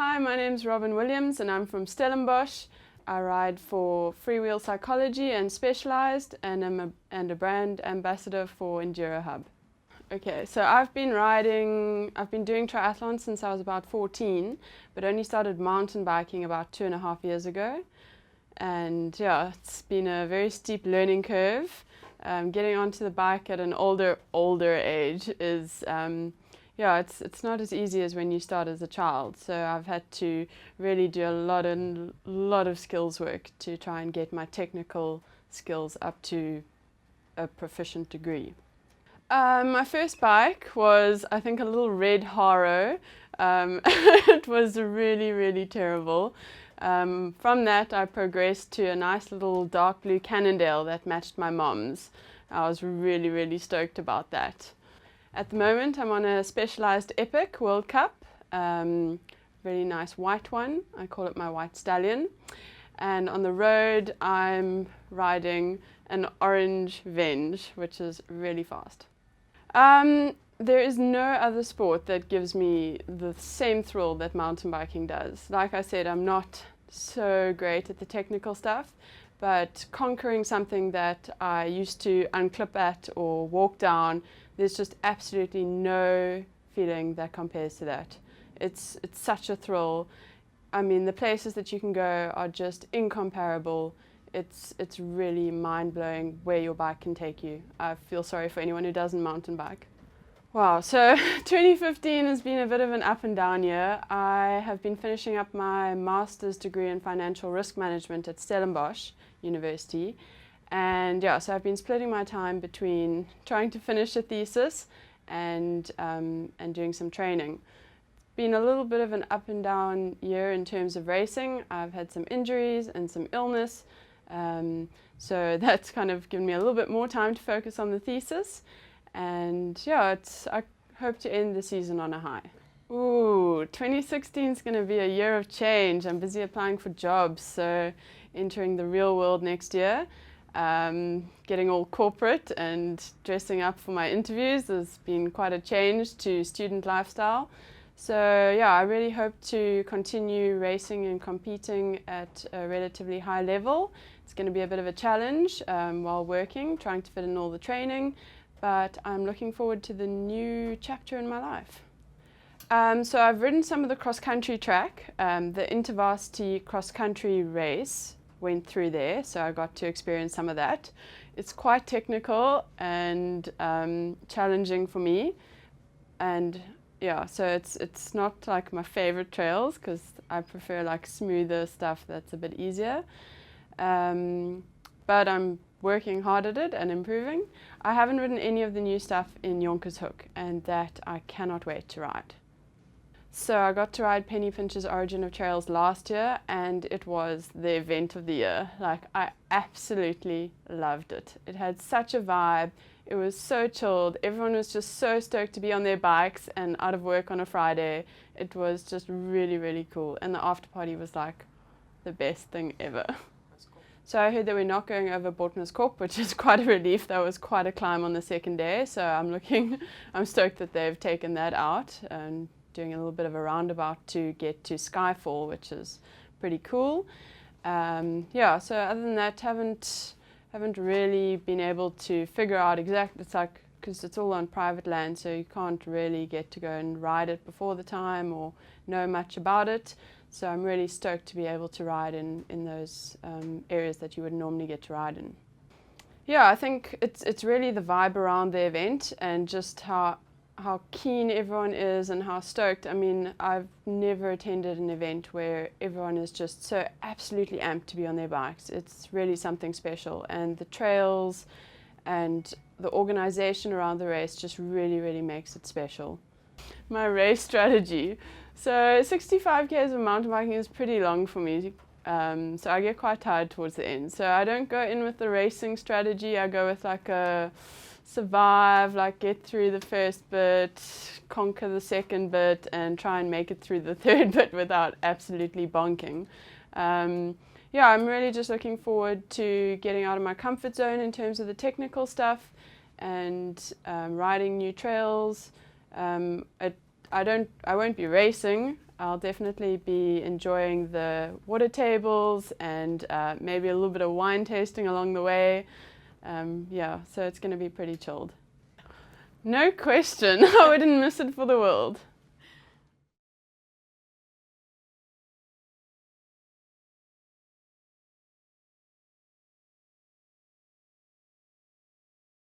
Hi, my name's Robyn Williams and I'm from Stellenbosch. I ride for Freewheel Psychology and Specialized, and I'm a brand ambassador for Enduro Hub. Okay, so I've been doing triathlon since I was about 14, but only started mountain biking about 2.5 years ago. And yeah, it's been a very steep learning curve. Getting onto the bike at an older age is it's not as easy as when you start as a child. So I've had to really do a lot of skills work to try and get my technical skills up to a proficient degree. My first bike was, I think, a little red Haro. It was really terrible. From that I progressed to a nice little dark blue Cannondale that matched my mom's. I was really stoked about that. At the moment I'm on a Specialized Epic World Cup, really nice white one. I call it my White Stallion. And on the road I'm riding an orange Venge, which is really fast. There is no other sport that gives me the same thrill that mountain biking does. Like I said, I'm not so great at the technical stuff, but conquering something that I used to unclip at or walk down, there's just absolutely no feeling that compares to that. It's such a thrill. I mean, the places that you can go are just incomparable. It's really mind-blowing where your bike can take you. I feel sorry for anyone who doesn't mountain bike. Wow, so 2015 has been a bit of an up and down year. I have been finishing up my master's degree in financial risk management at Stellenbosch University. And yeah, so I've been splitting my time between trying to finish a thesis and doing some training. It's been a little bit of an up and down year in terms of racing. I've had some injuries and some illness. So that's kind of given me a little bit more time to focus on the thesis. And yeah, I hope to end the season on a high. Ooh, 2016 is going to be a year of change. I'm busy applying for jobs, so entering the real world next year. Getting all corporate and dressing up for my interviews has been quite a change to student lifestyle. So yeah, I really hope to continue racing and competing at a relatively high level. It's going to be a bit of a challenge while working, trying to fit in all the training, but I'm looking forward to the new chapter in my life. So I've ridden some of the cross-country track. The InterVarsity cross-country race went through there, so I got to experience some of that. It's quite technical and challenging for me, and yeah, so it's not like my favorite trails because I prefer like smoother stuff that's a bit easier. But I'm working hard at it and improving. I haven't ridden any of the new stuff in Jonkershoek, and that I cannot wait to ride. So I got to ride Penny Pinch's Origin of Trails last year, and it was the event of the year. Like, I absolutely loved it. It had such a vibe. It was so chilled. Everyone was just so stoked to be on their bikes and out of work on a Friday. It was just really cool. And the after party was like the best thing ever. So I heard that we're not going over Bortneskorp, which is quite a relief. That was quite a climb on the second day. So I'm stoked that they've taken that out and doing a little bit of a roundabout to get to Skyfall, which is pretty cool. Yeah, so other than that, haven't really been able to figure out exactly. It's like, because it's all on private land, so you can't really get to go and ride it before the time or know much about it. So I'm really stoked to be able to ride in those areas that you would normally get to ride in. Yeah, I think it's really the vibe around the event and just how keen everyone is and how stoked. I mean, I've never attended an event where everyone is just so absolutely amped to be on their bikes. It's really something special, and the trails and the organization around the race just really makes it special. My race strategy. So 65 k's of mountain biking is pretty long for me, so I get quite tired towards the end. So I don't go in with the racing strategy. I go with like a survive, like get through the first bit, conquer the second bit, and try and make it through the third bit without absolutely bonking. Yeah, I'm really just looking forward to getting out of my comfort zone in terms of the technical stuff and riding new trails. I won't be racing. I'll definitely be enjoying the water tables and maybe a little bit of wine tasting along the way. Yeah, so it's going to be pretty chilled. No question, I wouldn't miss it for the world.